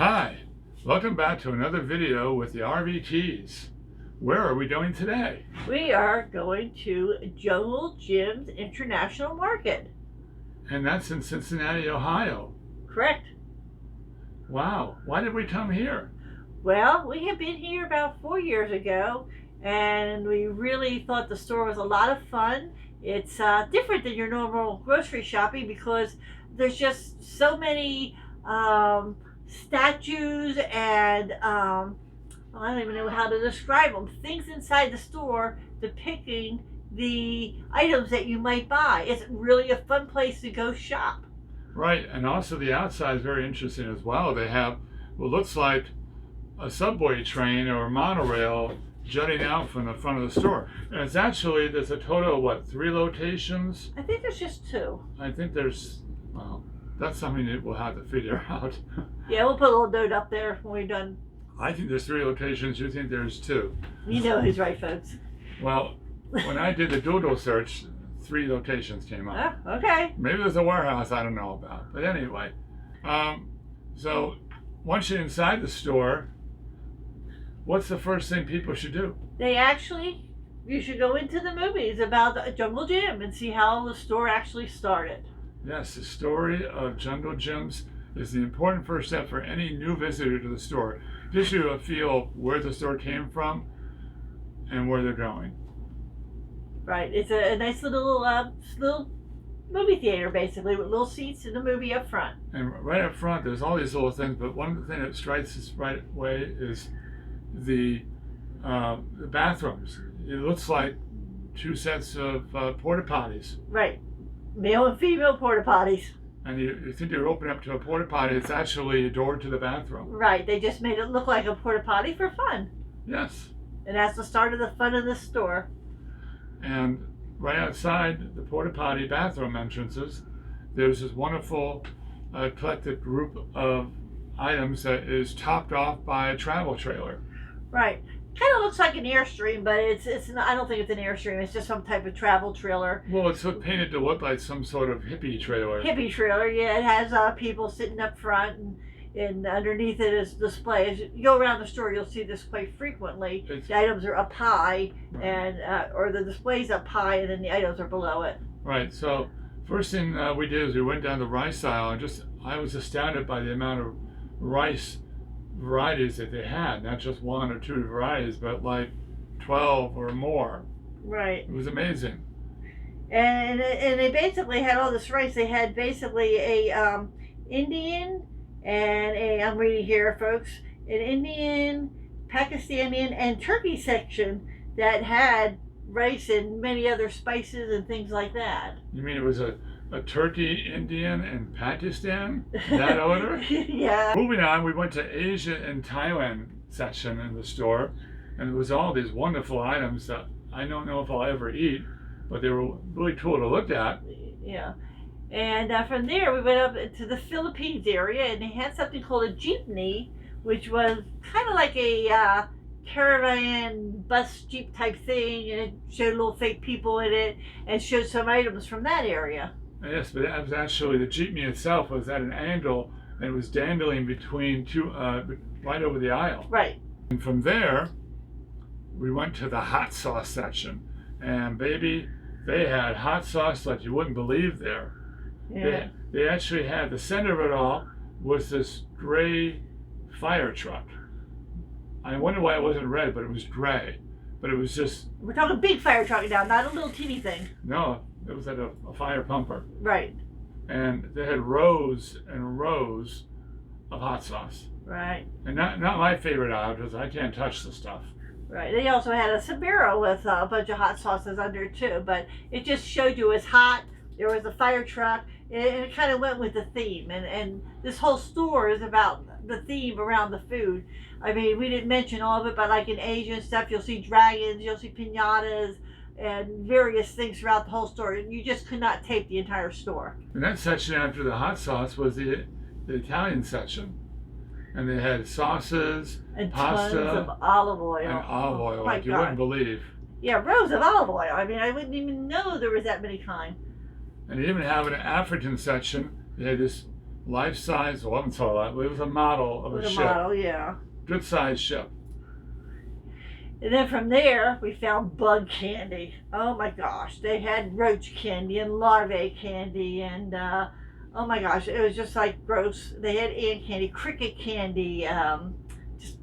Hi, welcome back to another video with the TheRVkeys. Where are we going today? We are going to Jungle Jim's International Market. And that's in Cincinnati, Ohio. Correct. Wow, why did we come here? Well, we have been here about 4 years ago, and we really thought the store was a lot of fun. It's different than your normal grocery shopping because there's just so many statues and I don't even know how to describe them. Things inside the store depicting the items that you might buy. It's really a fun place to go shop. Right, and also the outside is very interesting as well. They have what looks like a subway train or a monorail jutting out from the front of the store. And it's actually, there's a total of what, 3 locations? I think there's just 2. I think there's, well, that's something that we'll have to figure out. Yeah, we'll put a little note up there when we're done. I think there's 3 locations, you think there's 2. You know who's right, folks. Well, when I did the Doodle search, 3 locations came up. Oh, okay. Maybe there's a warehouse I don't know about. But anyway, so once you're inside the store, what's the first thing people should do? You should go into the movies about Jungle Jim and see how the store actually started. Yes, the story of Jungle Jim's is the important first step for any new visitor to the store. Gives you a feel where the store came from and where they're going. Right. It's a nice little movie theater, basically, with little seats in the movie up front. And right up front, there's all these little things, but one of the things that strikes us right away is the bathrooms. It looks like 2 sets of porta potties. Right. Male and female porta potties. And you think you're opening up to a porta potty, it's actually a door to the bathroom. Right. They just made it look like a porta potty for fun. Yes. And that's the start of the fun of the store. And right outside the porta potty bathroom entrances, there's this wonderful eclectic group of items that is topped off by a travel trailer. Right. Kind of looks like an Airstream, but it's not, I don't think it's an Airstream. It's just some type of travel trailer. Well, it's painted to look like some sort of hippie trailer. Hippie trailer, yeah. It has people sitting up front, and underneath it is display. As you go around the store, you'll see this quite frequently. The items are up high, right. And or the display's up high, and then the items are below it. Right. So first thing we did is we went down the rice aisle, and I was astounded by the amount of rice varieties that they had. Not just 1 or 2 varieties, but like 12 or more. Right. It was amazing. And they basically had all this rice. They had basically a Indian and I'm reading here, folks, an Indian, Pakistani, and Turkey section that had rice and many other spices and things like that. You mean it was a Turkey, Indian, and Pakistan? That order? Yeah. Moving on, we went to Asia and Thailand section in the store, and it was all these wonderful items that I don't know if I'll ever eat, but they were really cool to look at. Yeah. And from there, we went up to the Philippines area, and they had something called a jeepney, which was kind of like a caravan bus jeep type thing, and it showed little fake people in it and showed some items from that area. Yes, but that was actually, the jeepney itself was at an angle, and it was dandling between 2, right over the aisle. Right. And from there, we went to the hot sauce section, and baby, they had hot sauce like you wouldn't believe there. Yeah. They actually had, the center of it all was this gray fire truck. I wonder why it wasn't red, but it was gray. But it was just... We're talking big fire truck now, not a little teeny thing. No, it was like a fire pumper. Right. And they had rows and rows of hot sauce. Right. And not my favorite aisle, because I can't touch the stuff. Right. They also had a Sbarro with a bunch of hot sauces under too, but it just showed you it was hot. There was a fire truck, and it kind of went with the theme. And this whole store is about the theme around the food. I mean, we didn't mention all of it, but like in Asia and stuff, you'll see dragons, you'll see piñatas, and various things throughout the whole store. You just could not tape the entire store. And that section after the hot sauce was the Italian section. And they had sauces, and pasta, tons of olive oil. And olive oil, Oh, like you wouldn't believe. Yeah, rows of olive oil. I mean, I wouldn't even know there was that many kinds. And they even have an African section. They had this life-size, well, I wouldn't call it, it was a model of With a a ship. model, yeah. Good-sized ship. And then from there, we found bug candy. Oh my gosh, they had roach candy and larvae candy, and oh my gosh, it was just like gross. They had ant candy, cricket candy, just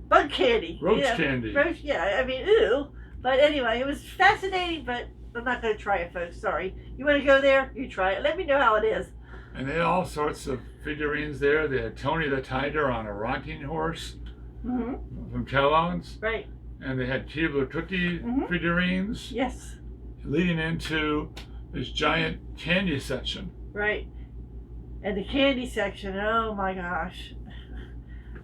bug candy, Roach yeah, candy. roach. Yeah, I mean, ew. But anyway, it was fascinating. But I'm not going to try it, folks. Sorry. You want to go there? You try it. Let me know how it is. And they had all sorts of figurines there. They had Tony the Tiger on a rocking horse from Kellogg's. Right. And they had Keebler Cookie figurines Yes. leading into this giant candy section. Right. And the candy section, oh my gosh.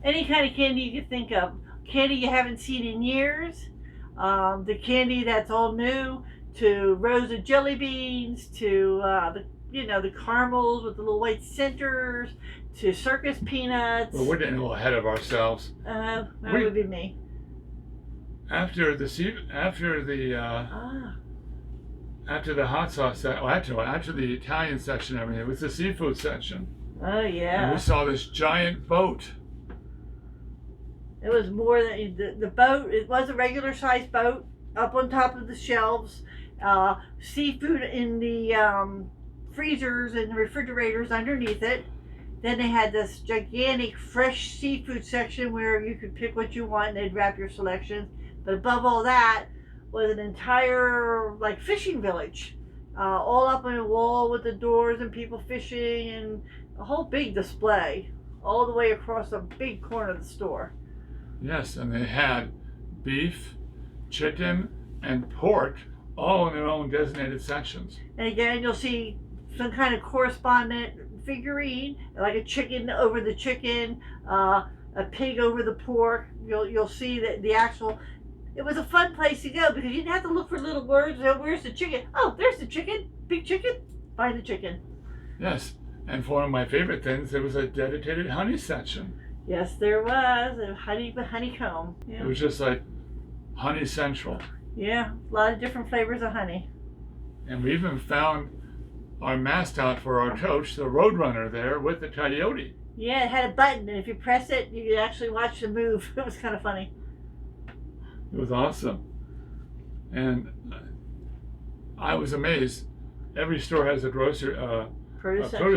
Any kind of candy you could think of. Candy you haven't seen in years. The candy that's all new, to rows of jelly beans, to the caramels with the little white centers, to circus peanuts. Well, we're getting a little ahead of ourselves. That would be me. After the hot sauce, after the Italian section, I mean, it was the seafood section. Oh yeah. And we saw this giant boat. It was more than the boat. It was a regular sized boat up on top of the shelves. Seafood in the freezers and the refrigerators underneath it. Then they had this gigantic fresh seafood section where you could pick what you want and they'd wrap your selections. But above all that was an entire like fishing village, all up on a wall with the doors and people fishing and a whole big display all the way across a big corner of the store. Yes, and they had beef, chicken, and pork all in their own designated sections. And again, you'll see some kind of correspondent figurine, like a chicken over the chicken, a pig over the pork. You'll see that the actual. It was a fun place to go because you didn't have to look for little words. Where's the chicken? Oh, there's the chicken. Big chicken. Find the chicken. Yes, and for one of my favorite things, there was a dedicated honey section. Yes, there was a honeycomb. Yeah. It was just like honey central. Yeah, a lot of different flavors of honey. And we even found our mascot for our coach, the Roadrunner, there with the coyote. Yeah, it had a button, and if you press it, you could actually watch the move. It was kind of funny. It was awesome. And I was amazed. Every store has a produce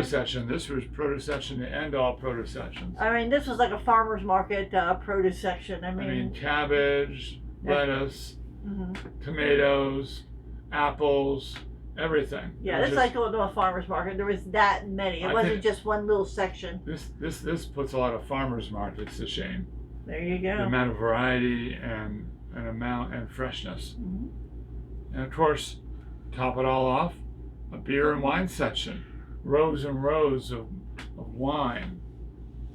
section. This was produce section to end all produce sections. I mean, this was like a farmer's market produce section. I mean cabbage, lettuce, tomatoes, apples, everything. Yeah, it's like going to a farmer's market. There was that many. It wasn't just one little section. This puts a lot of farmers markets to shame. There you go. The amount of variety and amount and freshness. And of course, top it all off, a beer and wine section. Rows and rows of wine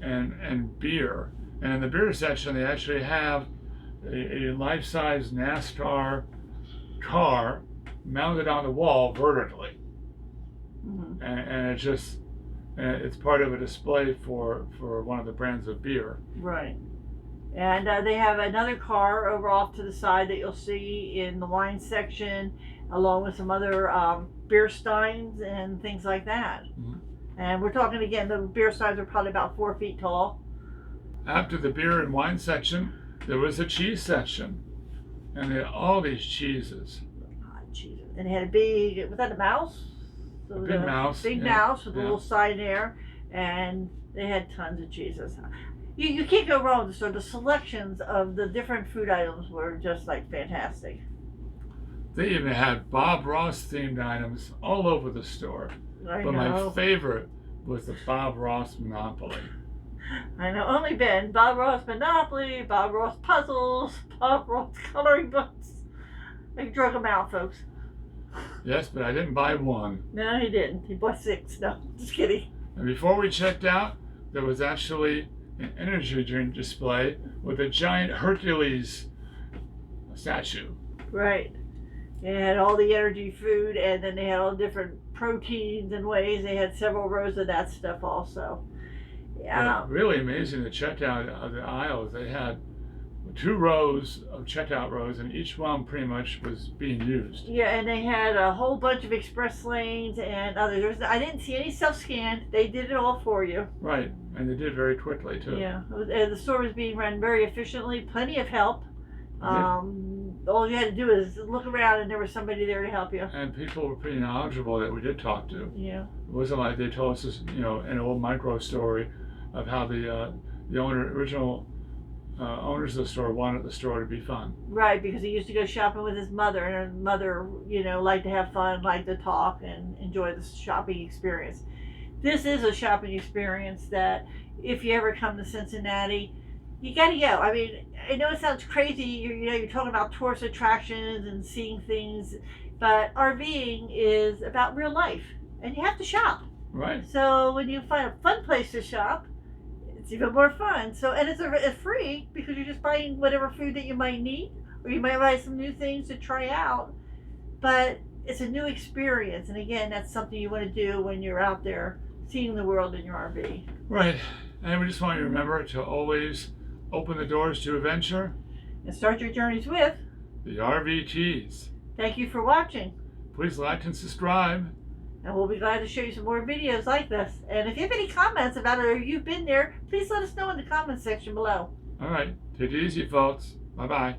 and beer. And in the beer section, they actually have a life-size NASCAR car mounted on the wall vertically. And it's part of a display for one of the brands of beer. Right. And they have another car over off to the side that you'll see in the wine section, along with some other beer steins and things like that. And we're talking again, the beer steins are probably about 4 feet tall. After the beer and wine section, there was a cheese section. And they had all these cheeses. Cheeses. And they had a big, was that a mouse? A big mouse. Big mouse with a little sign there. And they had tons of cheeses. You can't go wrong with the store. The selections of the different food items were just like fantastic. They even had Bob Ross themed items all over the store. But my favorite was the Bob Ross Monopoly. I know, only Ben. Bob Ross Monopoly, Bob Ross Puzzles, Bob Ross coloring books. I drug them out, folks. Yes, but I didn't buy one. No, he didn't. He bought 6. No, just kidding. And before we checked out, there was actually an energy drink display with a giant Hercules statue. Right. They had all the energy food, and then they had all different proteins and ways. They had several rows of that stuff also. Yeah. Really amazing to check out the aisles. They had 2 rows of checkout rows, and each one pretty much was being used. Yeah, and they had a whole bunch of express lanes and others. I didn't see any self-scan. They did it all for you. Right, and they did very quickly too. Yeah, the store was being run very efficiently. Plenty of help. All you had to do is look around, and there was somebody there to help you. And people were pretty knowledgeable that we did talk to. Yeah. It wasn't like they told us this, an old micro story of how the original owners of the store wanted the store to be fun. Right, because he used to go shopping with his mother, and his mother, liked to have fun, liked to talk, and enjoy the shopping experience. This is a shopping experience that, if you ever come to Cincinnati, you gotta go. I mean, I know it sounds crazy. You're talking about tourist attractions and seeing things, but RVing is about real life, and you have to shop. Right. So when you find a fun place to shop, it's even more fun. So, and it's free because you're just buying whatever food that you might need, or you might buy some new things to try out. But it's a new experience, and again, that's something you want to do when you're out there seeing the world in your RV. Right, and we just want you to remember to always open the doors to adventure And start your journeys with the RV Keys. Thank you for watching, Please like and subscribe. and we'll be glad to show you some more videos like this. And if you have any comments about it or you've been there, please let us know in the comments section below. All right, take it easy, folks. Bye-bye.